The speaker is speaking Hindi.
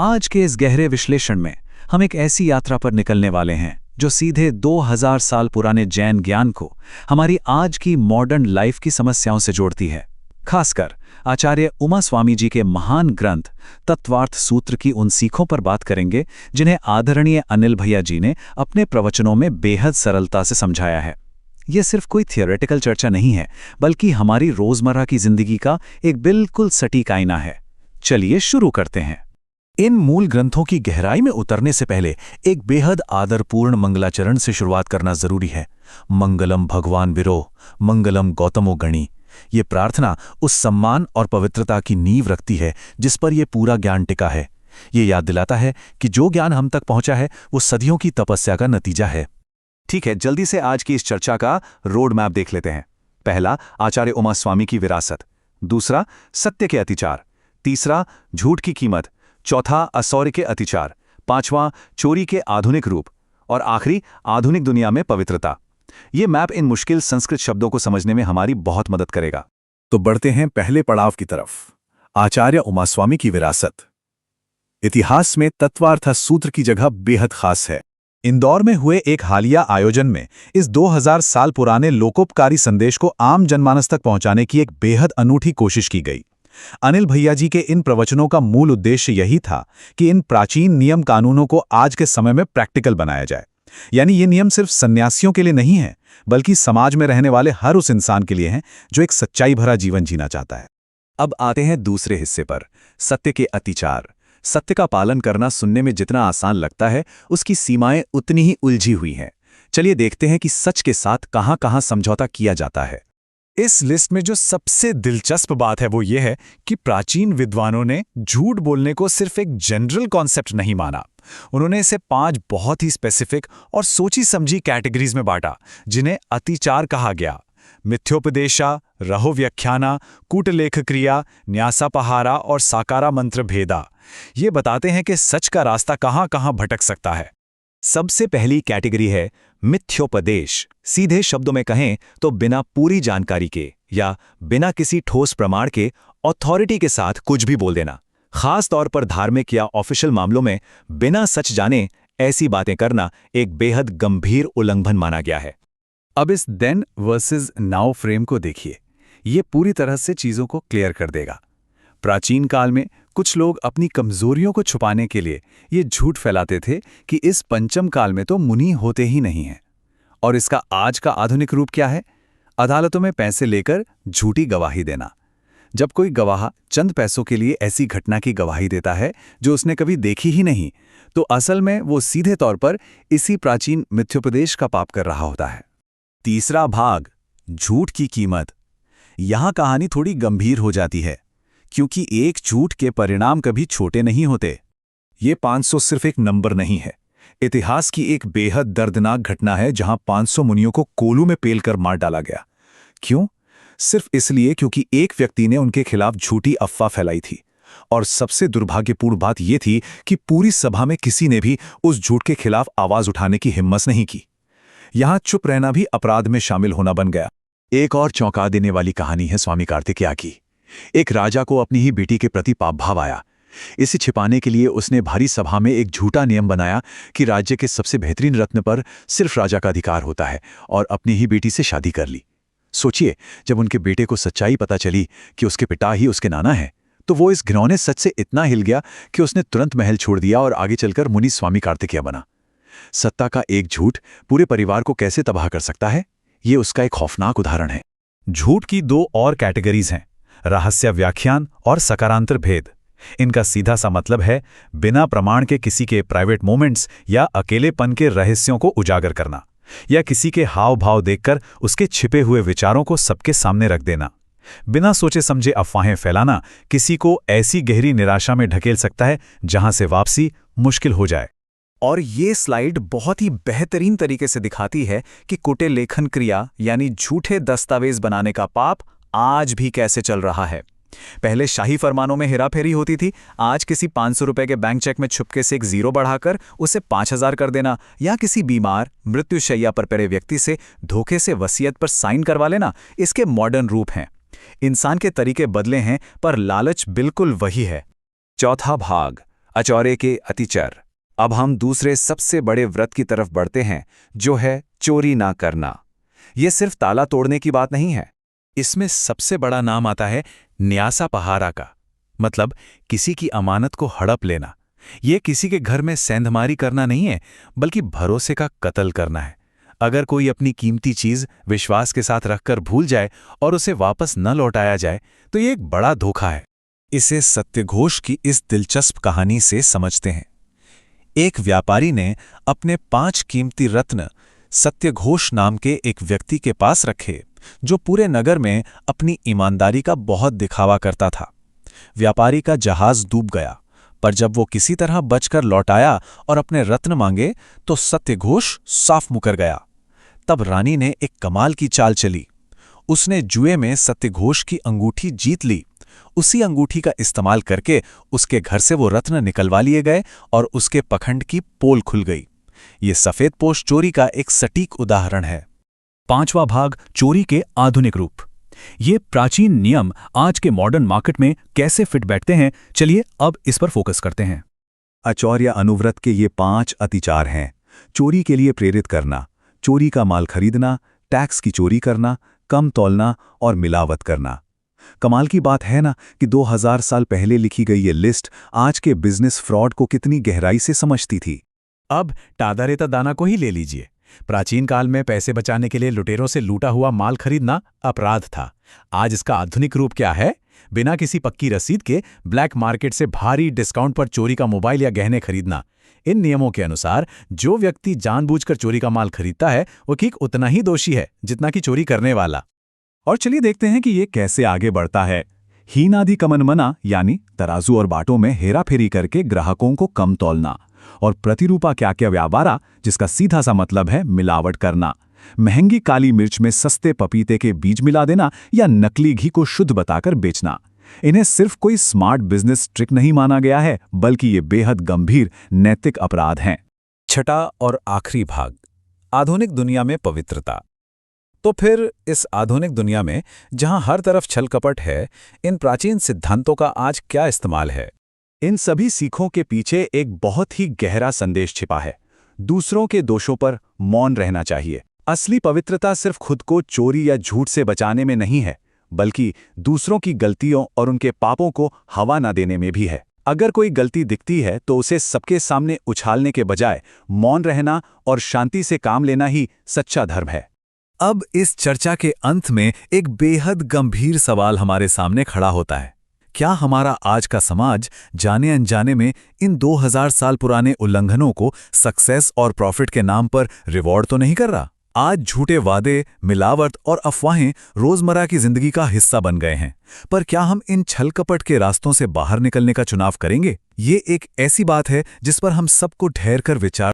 आज के इस गहरे विश्लेषण में हम एक ऐसी यात्रा पर निकलने वाले हैं जो सीधे 2000 साल पुराने जैन ज्ञान को हमारी आज की मॉडर्न लाइफ की समस्याओं से जोड़ती है। खासकर आचार्य उमा स्वामी जी के महान ग्रंथ तत्वार्थ सूत्र की उन सीखों पर बात करेंगे जिन्हें आदरणीय अनिल भैया जी ने अपने प्रवचनों में बेहद सरलता से समझाया है। यह सिर्फ कोई थियोरेटिकल चर्चा नहीं है, बल्कि हमारी रोजमर्रा की जिंदगी का एक बिल्कुल सटीक आईना है। चलिए शुरू करते हैं। इन मूल ग्रंथों की गहराई में उतरने से पहले एक बेहद आदरपूर्ण मंगलाचरण से शुरुआत करना जरूरी है। मंगलम भगवान विरो, मंगलम गौतमो गणी। ये प्रार्थना उस सम्मान और पवित्रता की नींव रखती है जिस पर यह पूरा ज्ञान टिका है। ये याद दिलाता है कि जो ज्ञान हम तक पहुंचा है वो सदियों की तपस्या का नतीजा है। ठीक है, जल्दी से आज की इस चर्चा का रोड मैप देख लेते हैं। पहला, आचार्य उमा स्वामी की विरासत। दूसरा, सत्य के अतिचार। तीसरा, झूठ की कीमत। चौथा, असौर्य के अतिचार। पांचवां, चोरी के आधुनिक रूप। और आखिरी, आधुनिक दुनिया में पवित्रता। ये मैप इन मुश्किल संस्कृत शब्दों को समझने में हमारी बहुत मदद करेगा। तो बढ़ते हैं पहले पड़ाव की तरफ, आचार्य उमा स्वामी की विरासत। इतिहास में तत्वार्थ सूत्र की जगह बेहद खास है। इंदौर में हुए एक हालिया आयोजन में इस 2000 साल पुराने लोकोपकारी संदेश को आम जनमानस तक पहुंचाने की एक बेहद अनूठी कोशिश की गई। अनिल भैया जी के इन प्रवचनों का मूल उद्देश्य यही था कि इन प्राचीन नियम कानूनों को आज के समय में प्रैक्टिकल बनाया जाए। यानी ये नियम सिर्फ सन्यासियों के लिए नहीं है, बल्कि समाज में रहने वाले हर उस इंसान के लिए हैं जो एक सच्चाई भरा जीवन जीना चाहता है। अब आते हैं दूसरे हिस्से पर, सत्य के अतिचार। सत्य का पालन करना सुनने में जितना आसान लगता है, उसकी सीमाएं उतनी ही उलझी हुई हैं। चलिए देखते हैं कि सच के साथ कहां-कहां समझौता किया जाता है। इस लिस्ट में जो सबसे दिलचस्प बात है वो ये है कि प्राचीन विद्वानों ने झूठ बोलने को सिर्फ एक जनरल कॉन्सेप्ट नहीं माना। उन्होंने इसे 5 बहुत ही स्पेसिफिक और सोची समझी कैटेगरीज में बांटा, जिन्हें अतिचार कहा गया। मिथ्योपदेशा, रहोव्याख्याना, कूटलेख क्रिया, न्यासापहारा और साकारा मंत्र भेदा। ये बताते हैं कि सच का रास्ता कहां-कहां भटक सकता है। सबसे पहली कैटेगरी है मिथ्योपदेश। सीधे शब्दों में कहें तो बिना पूरी जानकारी के या बिना किसी ठोस प्रमाण के अथॉरिटी के साथ कुछ भी बोल देना। खास तौर पर धार्मिक या ऑफिशियल मामलों में बिना सच जाने ऐसी बातें करना एक बेहद गंभीर उल्लंघन माना गया है। अब इस देन वर्सेस नाउ फ्रेम को देखिए। ये पूरी तरह से चीजों को क्लियर कर देगा। प्राचीन काल में कुछ लोग अपनी कमजोरियों को छुपाने के लिए ये झूठ फैलाते थे कि इस पंचम काल में तो मुनि होते ही नहीं हैं। और इसका आज का आधुनिक रूप क्या है? अदालतों में पैसे लेकर झूठी गवाही देना। जब कोई गवाह चंद पैसों के लिए ऐसी घटना की गवाही देता है जो उसने कभी देखी ही नहीं, तो असल में वो सीधे तौर पर इसी प्राचीन मिथ्योपदेश का पाप कर रहा होता है। तीसरा भाग, झूठ की कीमत। यहां कहानी थोड़ी गंभीर हो जाती है, क्योंकि एक झूठ के परिणाम कभी छोटे नहीं होते। ये 500 सिर्फ एक नंबर नहीं है। इतिहास की एक बेहद दर्दनाक घटना है जहां 500 मुनियों को कोलू में पेलकर मार डाला गया। क्यों? सिर्फ इसलिए क्योंकि एक व्यक्ति ने उनके खिलाफ झूठी अफवाह फैलाई थी। और सबसे दुर्भाग्यपूर्ण बात यह थी कि पूरी सभा में किसी ने भी उस झूठ के खिलाफ आवाज उठाने की हिम्मत नहीं की। यहां चुप रहना भी अपराध में शामिल होना बन गया। एक और चौंका देने वाली कहानी है स्वामी कार्तिकेय की। एक राजा को अपनी ही बेटी के प्रति पाप भाव आया। इसे छिपाने के लिए उसने भारी सभा में एक झूठा नियम बनाया कि राज्य के सबसे बेहतरीन रत्न पर सिर्फ राजा का अधिकार होता है, और अपनी ही बेटी से शादी कर ली। सोचिए, जब उनके बेटे को सच्चाई पता चली कि उसके पिता ही उसके नाना है, तो वो इस घिनौने सच से इतना हिल गया कि उसने तुरंत महल छोड़ दिया और आगे चलकर मुनि स्वामी कार्तिकेय बना। सत्ता का एक झूठ पूरे परिवार को कैसे तबाह कर सकता है, ये उसका एक खौफनाक उदाहरण है। झूठ की 2 और कैटेगरीज हैं, रहस्य व्याख्यान और सकारांतर भेद। इनका सीधा सा मतलब है बिना प्रमाण के किसी के प्राइवेट मोमेंट्स या अकेलेपन के रहस्यों को उजागर करना, या किसी के हाव भाव देखकर उसके छिपे हुए विचारों को सबके सामने रख देना। बिना सोचे समझे अफवाहें फैलाना किसी को ऐसी गहरी निराशा में ढकेल सकता है जहां से वापसी मुश्किल हो जाए। और ये स्लाइड बहुत ही बेहतरीन तरीके से दिखाती है कि कुटे लेखन क्रिया यानी झूठे दस्तावेज बनाने का पाप आज भी कैसे चल रहा है। पहले शाही फरमानों में हेराफेरी होती थी, आज किसी 500 रुपए के बैंक चेक में छुपके से एक जीरो बढ़ाकर उसे 5000 कर देना, या किसी बीमार मृत्युशैया पर पड़े व्यक्ति से धोखे से वसीयत पर साइन करवा लेना, इसके मॉडर्न रूप हैं। इंसान के तरीके बदले हैं पर लालच बिल्कुल वही है। चौथा भाग, अचौरे के अतिचर। अब हम दूसरे सबसे बड़े व्रत की तरफ बढ़ते हैं, जो है चोरी ना करना। ये सिर्फ ताला तोड़ने की बात नहीं है। इसमें सबसे बड़ा नाम आता है न्यासा पहारा का, मतलब किसी की अमानत को हड़प लेना। ये किसी के घर में सेंधमारी करना नहीं है, बल्कि भरोसे का कत्ल करना है। अगर कोई अपनी कीमती चीज विश्वास के साथ रखकर भूल जाए और उसे वापस न लौटाया जाए, तो ये एक बड़ा धोखा है। इसे सत्यघोष की इस दिलचस्प कहानी से समझते हैं। एक व्यापारी ने अपने 5 कीमती रत्न सत्यघोष नाम के एक व्यक्ति के पास रखे, जो पूरे नगर में अपनी ईमानदारी का बहुत दिखावा करता था। व्यापारी का जहाज डूब गया, पर जब वो किसी तरह बचकर लौट आया और अपने रत्न मांगे, तो सत्यघोष साफ मुकर गया। तब रानी ने एक कमाल की चाल चली। उसने जुए में सत्यघोष की अंगूठी जीत ली। उसी अंगूठी का इस्तेमाल करके उसके घर से वो रत्न निकलवा लिए गए और उसके पखंड की पोल खुल गई। ये सफेद पोश चोरी का एक सटीक उदाहरण है। 5वां भाग, चोरी के आधुनिक रूप। ये प्राचीन नियम आज के मॉडर्न मार्केट में कैसे फिट बैठते हैं, चलिए अब इस पर फोकस करते हैं। आचौर्य अनुव्रत के ये 5 अतिचार हैं। चोरी के लिए प्रेरित करना, चोरी का माल खरीदना, टैक्स की चोरी करना, कम तौलना और मिलावट करना। कमाल की बात है ना कि 2000 साल पहले लिखी गई ये लिस्ट आज के बिजनेस फ्रॉड को कितनी गहराई से समझती थी। अब टादा रेता दाना को ही ले लीजिए। प्राचीन काल में पैसे बचाने के लिए लुटेरों से लूटा हुआ माल खरीदना अपराध था। आज इसका आधुनिक रूप क्या है? बिना किसी पक्की रसीद के ब्लैक मार्केट से भारी डिस्काउंट पर चोरी का मोबाइल या गहने खरीदना। इन नियमों के अनुसार जो व्यक्ति जानबूझकर चोरी का माल खरीदता है, वो ठीक उतना ही दोषी है जितना कि चोरी करने वाला। और चलिए देखते हैं कि ये कैसे आगे बढ़ता है। हीनादि कमनमना, यानी तराजू और बाटों में हेराफेरी करके ग्राहकों को कम तौलना। और प्रतिरूपा क्या क्या व्यापारा, जिसका सीधा सा मतलब है मिलावट करना। महंगी काली मिर्च में सस्ते पपीते के बीज मिला देना या नकली घी को शुद्ध बताकर बेचना। इन्हें सिर्फ कोई स्मार्ट बिजनेस ट्रिक नहीं माना गया है, बल्कि ये बेहद गंभीर नैतिक अपराध हैं। छठा और आखिरी भाग, आधुनिक दुनिया में पवित्रता। तो फिर इस आधुनिक दुनिया में जहां हर तरफ छल कपट है, इन प्राचीन सिद्धांतों का आज क्या इस्तेमाल है? इन सभी सीखों के पीछे एक बहुत ही गहरा संदेश छिपा है। दूसरों के दोषों पर मौन रहना चाहिए। असली पवित्रता सिर्फ खुद को चोरी या झूठ से बचाने में नहीं है, बल्कि दूसरों की गलतियों और उनके पापों को हवा न देने में भी है। अगर कोई गलती दिखती है तो उसे सबके सामने उछालने के बजाय मौन रहना और शांति से काम लेना ही सच्चा धर्म है। अब इस चर्चा के अंत में एक बेहद गंभीर सवाल हमारे सामने खड़ा होता है। क्या हमारा आज का समाज जाने अनजाने में इन 2000 साल पुराने उल्लंघनों को सक्सेस और प्रॉफिट के नाम पर रिवॉर्ड तो नहीं कर रहा? आज झूठे वादे, मिलावट और अफवाहें रोजमर्रा की जिंदगी का हिस्सा बन गए हैं। पर क्या हम इन छल कपट के रास्तों से बाहर निकलने का चुनाव करेंगे? ये एक ऐसी बात है जिस पर हम सबको ठहर कर विचार